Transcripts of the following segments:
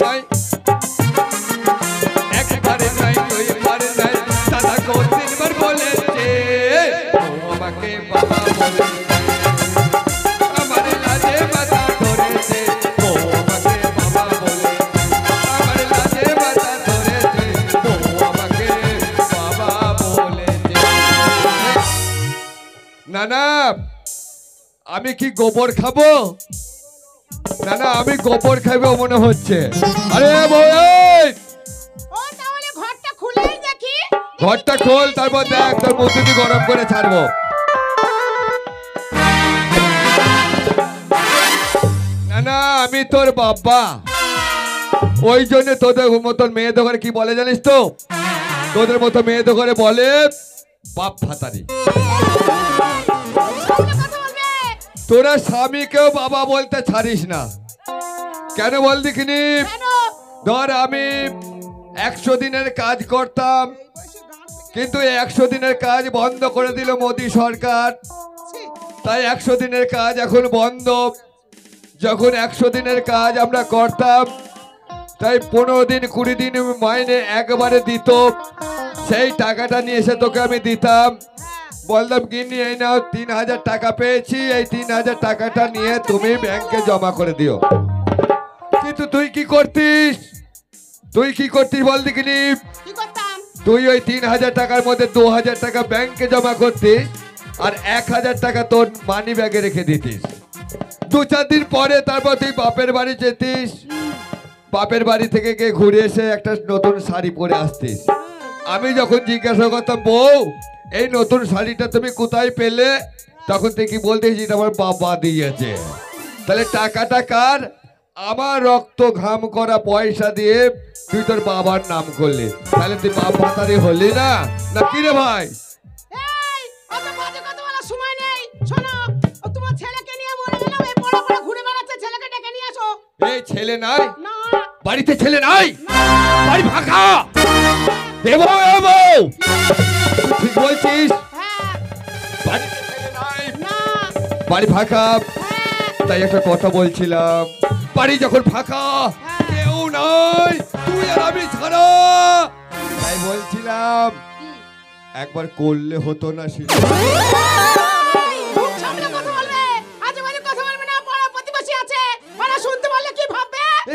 নাই একবারে নাই দুইবারে নাই দাদা কো তিনবার বলেছে ও আমাকে বাবা বলে আমার লাজে মাথা ধরেছে ও আমাকে বাবা বলে আমার লাজে মাথা ধরেছে ও আমাকে বাবা বলেছে। না না আমি কি গোবর খাবো? না না আমি গোবর খাবো মনে হচ্ছে। আরে ঘরটা খোল তারপর দেখ তোর মুখটি গরম করে ছাড়বো। না না আমি তোর বাবা, ওই জন্য তোদের মতন মেয়েদের ঘরে কি বলে জানিস তো? তোদের মতো মেয়েদের ঘরে বলে বাপ ভাতারি। তোরা স্বামীকেও বাবা বলতে ছাড়িস না কেন বল দেখিনি? ধর আমি 100 দিনের কাজ করতাম, কিন্তু 100 দিনের কাজ বন্ধ করে দিল মোদি সরকার, তাই 100 দিনের কাজ এখন বন্ধ। যখন 100 দিনের কাজ আমরা করতাম তাই 15 দিন 20 দিন মাইনে একবারে দিত, সেই টাকাটা নিয়ে এসে তোকে আমি দিতাম, বললাম গিন্নি এই নাও 3000 টাকা পেয়েছি, এই 3000 টাকাটা নিয়ে তুমি ব্যাংকে জমা করে দিও। কিন্তু তুই কি করতিস? তুই কি করতিস বল দেখিনি? তুই ওই 3000 টাকার মধ্যে 2000 টাকা ব্যাংকে জমা করতিস আর 1000 টাকা তোর মানি ব্যাগে রেখে দিতিস। 2-4 দিন পরে তারপর তুই বাপের বাড়ি যেতিস, বাপের বাড়ি থেকে গিয়ে ঘুরে এসে একটা নতুন শাড়ি পরে আসতিস। আমি যখন জিজ্ঞাসা করতাম বউ এই নতুন শাড়িটা তুমি কোথায় পেলে, তখন তুই কি বলতিস এটা আমার বাবা দিয়েছে। তাহলে টাকাটা কার? আমার রক্ত ঘাম করা পয়সা দিয়ে তুই তোর বাবার নাম করলি, তাহলে তুই বাপ ভাতারি হলি না? না কি রে ভাই? এই ছেলে নাই বাড়িতে, ছেলে নাই বাড়ি ফাঁকা। দেব ঠিক বলছিস, বাড়িতে ছেলে নাই বাড়ি ফাঁকা। তাই একটা কথা বলছিলাম, বাড়ি যখন ফাঁকা কেউ নাই তুই আর আমি ছাড়া, তাই বলছিলাম একবার করলে হতো না?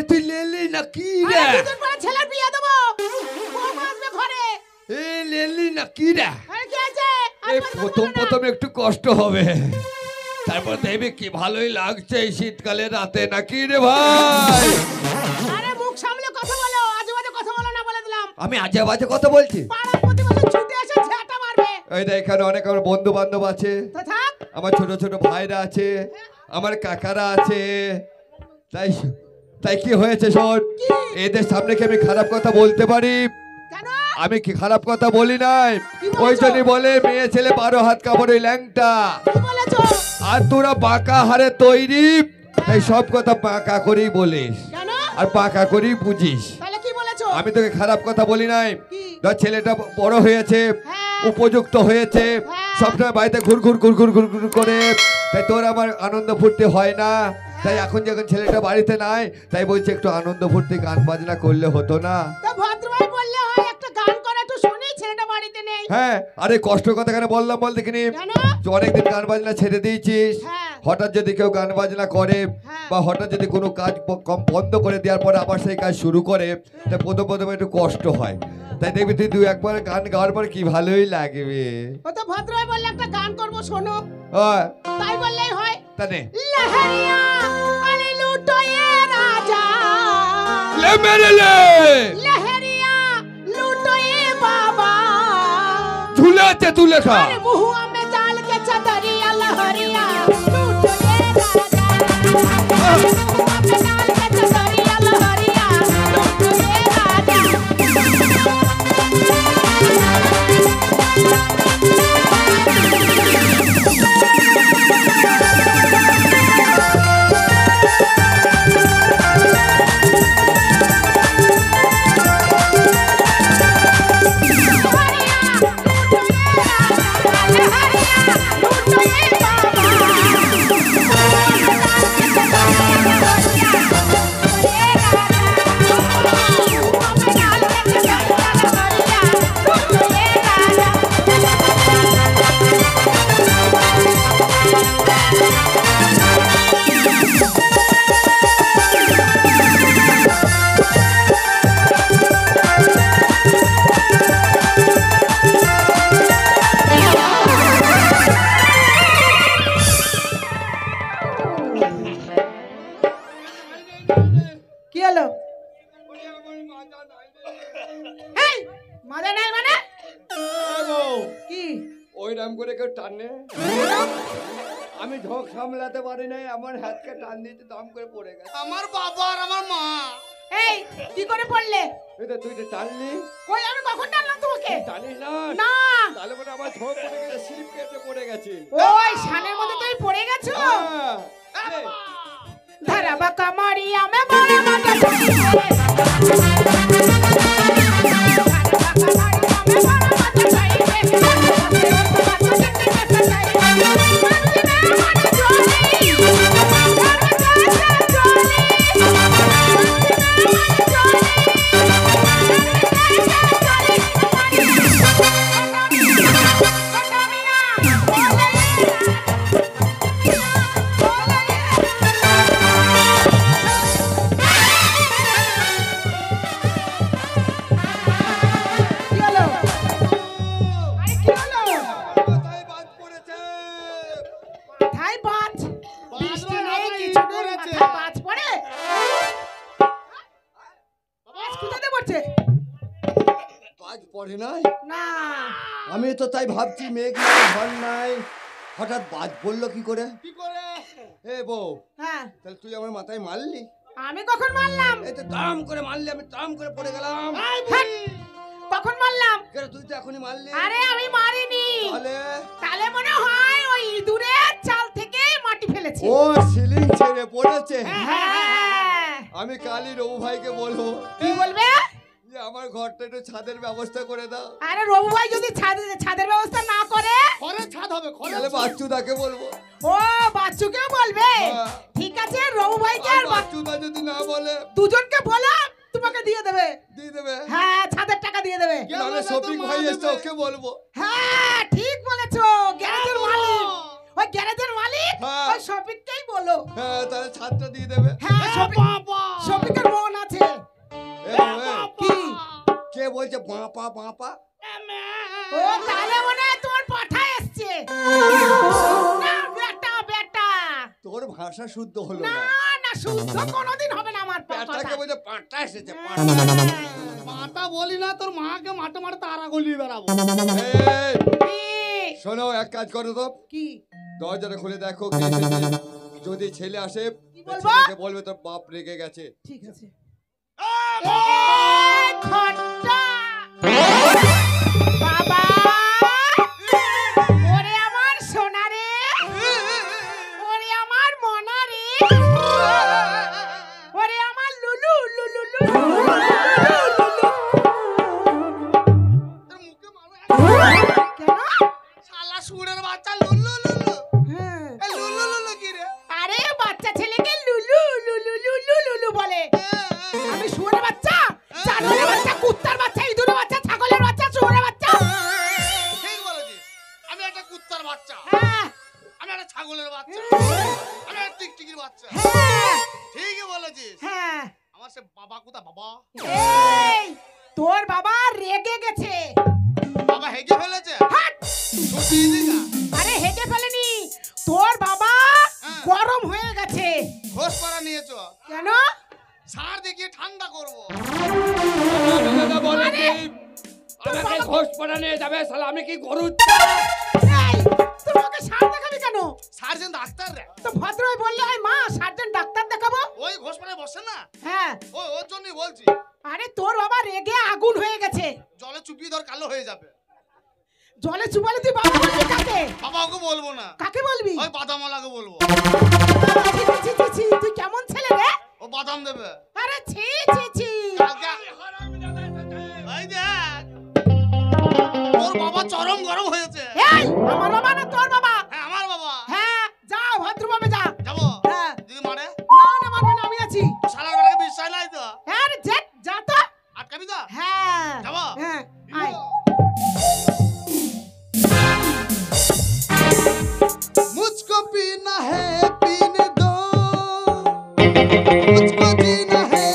তুই লেলি না কি রে? লেলি না কি রে? প্রথম একটু কষ্ট হবে, তারপর দেখবি কি ভালোই লাগছে এই শীতকালে রাতে, নাকি রে ভাই? আমি আজে বাজে কথা বলছি? এখানে অনেক আমার বন্ধু বান্ধব আছে, আমার ছোট ছোট ভাইরা আছে, আমার কাকারা আছে, তাই তাই কি হয়েছে শোন, এদের সামনে কি আমি খারাপ কথা বলতে পারি? আমি কি খারাপ কথা বলি নাই? ওই জন্যই বলে মেয়ে ছেলে 12 হাত কাপড় ল্যাংটা, আর তোরা বাঁকা হারে তৈরি, তাই সব কথা বাঁকা করেই বলিস আর বাঁকা করেই বুঝিস। আমি তোকে খারাপ কথা বলি নাই। ধর ছেলেটা বড় হয়েছে, উপযুক্ত হয়েছে, সবসময় বাড়িতে ঘুরঘুর ঘুরঘুর ঘুরঘুর করে, তাই তোর আমার আনন্দ ফুর্তি হয় না। তাই এখন যখন ছেলেটা বাড়িতে নাই, তাই বলছে একটু আনন্দ ফুর্তি গান বাজনা করলে হতো না? হ্যাঁ, আরে কষ্ট কথা কেন বললাম বল দেখিনি? অনেকদিন গান বাজনা ছেড়ে দিয়েছিস, হঠাৎ যদি কেউ গান বাজনা করে বা হঠাৎ যদি কোনো কাজ বন্ধ করে দেওয়ার পরে আবার সেই কাজ শুরু করে, তাই প্রথম একটু কষ্ট হয়। তাই দেখবি তুই 2-1 গান গাওয়ার পর কি ভালোই লাগবে। ভদ্রভাবে বললে একটা গান করবো, শোনো। তাই বললেই হয়? তানে লহরিয়া আলে লুটোয়ে রাজা ले मेरे ले लहरिया लूटोए बाबा झूले ते तू लेखा अरे मुहुआ में डाल के चदरिया लहरिया लूटोए राजा मुहुआ में डाल के चदरिया लहरिया लूटोए राजा কি হলো? এই মজা নাই মানে কি? ওই নাম করে কেউ টানে, আমি ঝোঁক সামলাতে পারি নাই, আমার হাতকে টান দিতে দাম করে পড়ে গেছে। আমার বাবা আর আমার মা। এই কি করে পড়লে? এই তো তুই তো টানলি। কই আমি কখন টানলাম তোমাকে? টানিস না? না। তাহলে মানে আমার ঝোঁক পড়ে গেছে, স্লিপ কেটে পড়ে গেছে। ওই শানের মধ্যে তুই পড়ে গেছো? হ্যাঁ। ধরা বাকা মারি আমি বড় মজা করি রে। পড়ে নাই না, আমি তো তাই ভাবছি মেঘ নাই ঘর নাই, হঠাৎ বাজ পড়লো কি করে? এ বউ, হ্যাঁ তাহলে তুই আমার মাথায় মারলি? আমি কখন মারলাম? এই তো দাম করে মারলি, আমি দাম করে পড়ে গেলাম। কখন মারলাম? কেন তুই তো এখনই মারলি? আরে আমি মারিনি। তাহলে মনে হয় ওই ইঁদুরের চাল থেকে মাটি ফেলেছে। ও সিলিং ছেড়ে পড়েছে। হ্যাঁ। আমি কালই রবু ভাইকে বলবো। কি বলবে? যে আমার ঘরটা একটু ছাদের ব্যবস্থা করে দাও। আরে রবু ভাই যদি ছাদের ব্যবস্থা না করে? ঘরে ছাদ হবে, ঘরে। তাহলে বাচ্চুদাকে বলবো। ও বাচ্চুকেও বলবে? হ্যাঁ। ঠিক আছে, রবু ভাইকে আর বাচ্চুদা যদি না বলে দুজনকে বলো, তোমাকে দিয়ে দেবে। দিয়ে দেবে? হ্যাঁ, ছাদের টাকা দিয়ে দেবে। তাহলে শপিং ভাই এসে ওকে বলবো। হ্যাঁ ঠিক বলেছো, গ্যারেজের মালিক, ওই গ্যারেজের মালিক ওই শপিংকেই বলো। হ্যাঁ, তাহলে ছাদটা দিয়ে দেবে। হ্যাঁ, শপিংয়ের মন আছে। কি কে বলছে বাঁপা বাঁপা? ও তাহলে মনে হয় তোর পাঠা এসছে। না বেটা বেটা, তোর ভাষা শুদ্ধ হলো না না। না, শুদ্ধ কোনোদিন হবে না আমার পেটাকে বলছে পাঁটা এসেছে। মাটা বলি না, তোর মাকে মাঠে মাঠে তারা গলিয়ে বেড়াবো। শোনো, এক কাজ করো তো, কি দরজাটা খুলে দেখো কে এসেছে। যদি ছেলে আসে বলবো? ছেলেকে বলবে তোর বাপ রেগে গেছে। ঠিক আছে। ঘন্টা বাবা, ওরে আমার সোনা রে, ওরে আমার মনা রে, ওরে আমার লুলু লুলু লুলু। তোর মুখে মারো। কেন? শালা শুয়োরের বাচ্চা লুল্লু লুল্লু। হ্যাঁ। এই লুল্লু লুল্লু কি রে? আরে বাচ্চা ছেলেকে লুলু লুলু লুলু লুলু বলে। আমি শুয়োরের বাচ্চা, জানোয়ারের বাচ্চা, কুত্তার বাচ্চা, ইঁদুরের বাচ্চা, ছাগলের বাচ্চা, শুয়োরের বাচ্চা। ঠিক বলেছিস। আমি একটা কুত্তার বাচ্চা, হ্যাঁ আমি একটা ছাগলের বাচ্চা, আমি একটা টিকটিকির বাচ্চা। হ্যাঁ ঠিকই বলেছিস। হ্যাঁ। আমার সে বাবা কোথা বাবা? এই তোর বাবা রেগে গেছে। বাবা হেগে ফেলেছে? হাট! ছুটি দিগা। আরে হেগে ফেলেনি, তোর বাবা হ্যাঁ। গরম হয়ে গেছে। ঘোষ করা নিয়েছো কেন? সার দেখিয়ে ঠান্ডা করবো। আমাকে ঘোষ পড়া নিয়ে যাবে শালা, আমি কি গরু? এই তুই ওকে সার দেখাবি কেন? সার্জেন ডাক্তার রে। তো ভদ্রই বললে হয় মা সার্জন ডাক্তার দেখাবো। ওই ঘোষ পড়ায় বসে না, হ্যাঁ। ওর জন্যই বলছি। আরে তোর বাবা রেগে আগুন হয়ে গেছে। জলে চুপিয়ে ধর কালো হয়ে যাবে। জলে চুবালে তুই বাবা বলবি কাকে? বাবা ওকে বলবো না। কাকে বলবি? ওই বাদামওয়ালাকে বলবো। ছি, ছি, ছি, ছি, তুই কেমন ছেলে রে? ও বাদাম দেবে। আরে ছি ছি ছি। কালকে এই দেখ, তোর বাবা চরম গরম হয়েছে। এই আমার বাবা না তোর বাবা? হ্যাঁ আমার বাবা। হ্যাঁ যা ভদ্রভাবে যা। যাবো? হ্যাঁ। যদি মারে? না না মারবে না, আমি আছি। শালার বেলাকে বিশ্বাস নাই তো? হ্যাঁ রে, যা তো। আটকাবি তো? হ্যাঁ যাবো? হ্যাঁ আয়। मुझको पीना है पीने दो, मुझको जीना है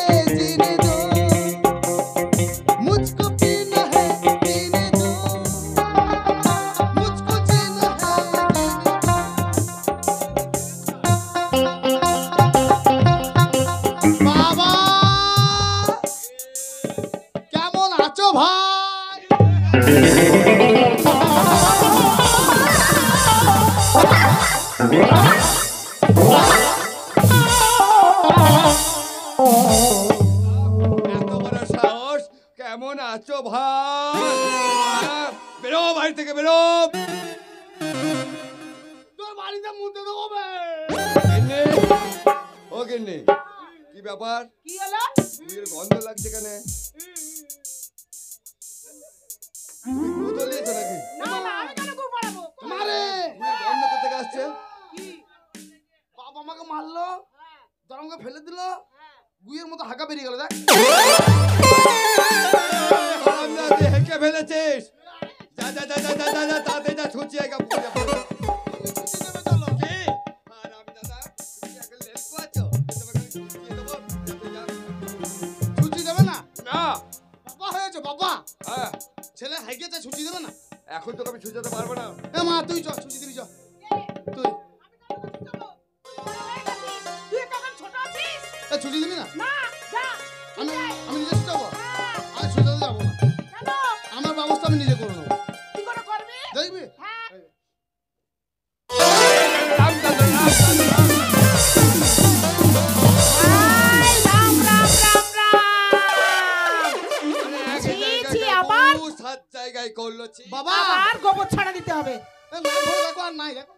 আছো ভাই? বেরো বাড়ি থেকে, বেরো। তোর বাড়িতে মুতে দেবো বে। গিন্নি, ও গিন্নি, কি ব্যাপার? কি হলো? গুয়ের গন্ধ লাগছে কেন? বুদলিয়েছো নাকি? না না, আমি কেন গু পড়াবো? মারে গুয়ের গন্ধ কোথেকে আসছে? কি? বাবা আমাকে মারলো, আমাকে ফেলে দিল, গুয়ের মতো হাঁকা বেরিয়ে গেল। দেখ হারামজাদা, হেঁকে ফেলেছিস। যা যা যা যা যা যা যা, তাতে যা, ছুঁচি আগে পুজো করো। চলো কি? হারামজাদা, তুমি এখন লেলকো আছো? তোমাকে আমি ছুঁচিয়ে দেবো, যাতে যা। ছুটি দেবে না? না। বাবা হয়েছে বাবা, হ্যাঁ, ছেলে হাইকেছে, ছুটি দেবে না? এখন তোকে আমি ছুঁচাতে পারবো না। এ মা তুই চ, ছুটি দিবি চ তুই। তুই তখন ছোট আছিস? এ ছুটি দিবি না? না, যা। আমি যাই। আমি নিজে ছুটাবো? আমি ছুটাতে যাবো না, কেন? আমার ব্যবস্থা আমি নিজে করে নেবো। কি করে করবি? দেখবি হ্যাঁ। রামজাদা, রামজাদা, রামজাদা। ভাই, রাম রাম রাম রাম। মানে এক ছি, জায়গায় ছি, একটা আবার? বউ, 7 জায়গায় করলো ছি। বাবা। আবার গোবর ছাড়া দিতে হবে। এ নাই ভরে দেখো, আর নাই দেখো।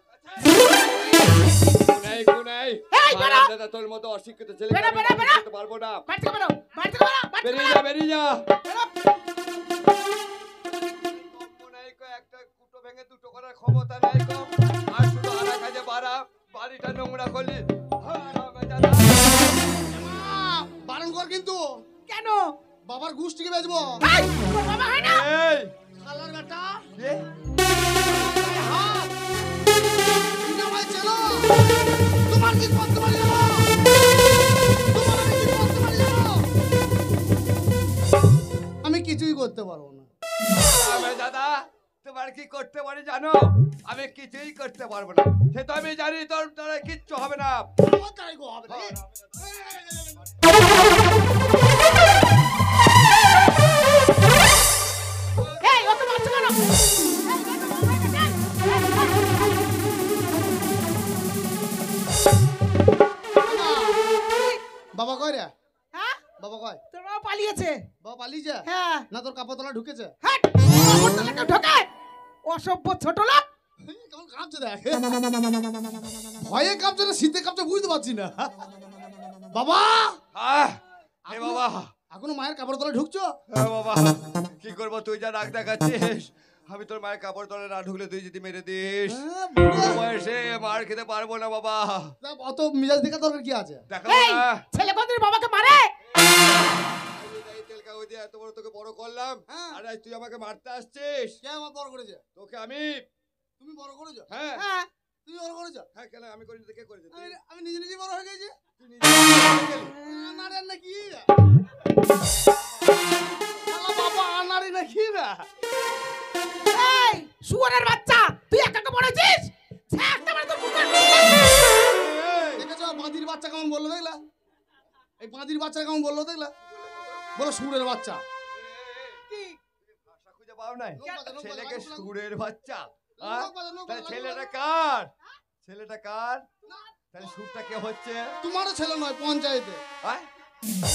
গুনাই, গুনাই। এই, বেরো। হারামজাদা, তোর মতো অশিক্ষিত ছেলেকে বেরো, আমি বেরো, মানুষ বেরো। করতে পারবো না। বাড়ি থেকে বেরো, বাড়ি থেকে বেরো, বাড়ি থেকে বেরিয়ে বেরো। যা, বেরিয়ে যা। বেরো। কম্ম নাই কো, একটা কুটো ভেঙে দুটো করার ক্ষমতা নাই কম। আর শুধু আরা কাজে বাড়া, বাড়িটা নোংরা করলি। হারামজাদা। মা, বারণ কর কিন্তু, কেন? বাবার গুষ্টিকে বেচবো। এই, তোর বাবা হয় না? এই, শালার বেটা, কে? হাত তুমি আমায় চেনো? তোমার কি করতে পারি জানো? তোমার আমি কি করতে পারি জানো? আমি কিছুই করতে পারবো না। হারামজাদা, তোমার কি করতে পারি জানো? আমি কিছুই করতে পারবো না। সে তো আমি জানি, তোর দ্বারা কিচ্ছু হবে না। আমার দ্বারাই গো হবে না। এই, ও তো মারছে কেন? বাবা কয় রে? হ্যাঁ? বাবা কয়? তোর বাবা পালিয়েছে। বাবা পালিয়েছে? হ্যাঁ। না তোর কাপড় তলা ঢুকেছে? হাট! আমার তলে কেউ ঢোকে? অসভ্য ছোট লোক। কেমন কাঁপছে দেখ, ভয়ে কাঁপছে না শীতে কাঁপছে বুঝতে পারছি না। বাবা এ বাবা, এখনো মায়ের কাপড় তলা ঢুকছো? এ বাবা, কি করবো? তুই যা রাগ দেখাচ্ছিস, আমি তোর মায়ের কাপড় তলে না ঢুকলে তুই যদি মেরে দিস। হ্যাঁ, বুড়ো। এই বয়সে মার খেতে পারবো না বাবা। তা অত মিজাজ দেখা দরকার কি আছে? দেখাবো এই, না। ছেলে কোনদিন বাবাকে মারে? এই তেল কাগজ দিয়ে এত বড় তোকে বড় করলাম, হ্যাঁ। আর আজ তুই আমাকে মারতে আসছিস। কে আমার বড় করেছে? তোকে আমি, তুমি বড় করেছো? হ্যাঁ হ্যাঁ। তুমি বড় করেছো? হ্যাঁ, কেন আমি করিনি তো কে করেছে? তুই? আমি নিজে নিজে বড় হয়ে গেছি। তুই নিজে করে গেলি। আনারে নাকি? শালা বাবা আনারে নাকি না? এই, শুয়োরের বাচ্চা, তুই একাকে পড়েছিস? একটা মানে তোর মুখে এই, দেখেছো বাঁদির বাচ্চা কেমন বললো দেখলা? এই বাঁদির বাচ্চা কেমন বললো দেখলা? বলো সুরের বাচ্চা। কি? ভাষা খুঁজে পাও নাই? লোক বাজা, লোক বাজা, ছেলেকে লোক বাজা। সুরের বাচ্চা। হ্যাঁ? লোক বাজা, লোক তাহলে বাজা, ছেলেটা লোক কার? ছেলেটা কার? তাহলে সুরটা কে হচ্ছে? তোমারও ছেলে নয়, পঞ্চায়েতে। হ্যাঁ?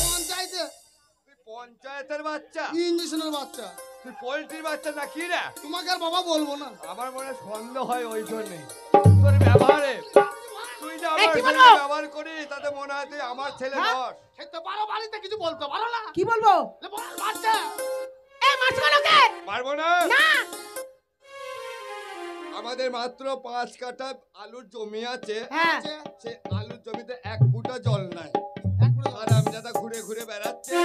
পঞ্চায়েতে তুই পঞ্চায়েতের বাচ্চা? ইঞ্জেকশনের বাচ্চা। তুই পোল্ট্রির বাচ্চা না কি রে? তোমাকে আর বাবা বলবো না। আমার মনে সন্দেহ হয় ওই জন্যে তোর ব্যবহারে। তুই যে আমার কি ছেলে বলবো? ব্যবহার করিস, তাতে মনে হয় তুই আমার ছেলে হ্যাঁ? নস। খেতে পারো বাড়িতে কিছু বলতে পারো না? কি বলবো? এ বড় বাচ্চা। এই, মারছে কেন ওকে? পারবো না। না। আমাদের মাত্র 5 কাঠা আলুর জমি আছে। হ্যাঁ। সে আলুর জমিতে 1 ফুটা জল নাই। এক মিনিট। আর আমি ঘুরে ঘুরে বেড়াচ্ছে।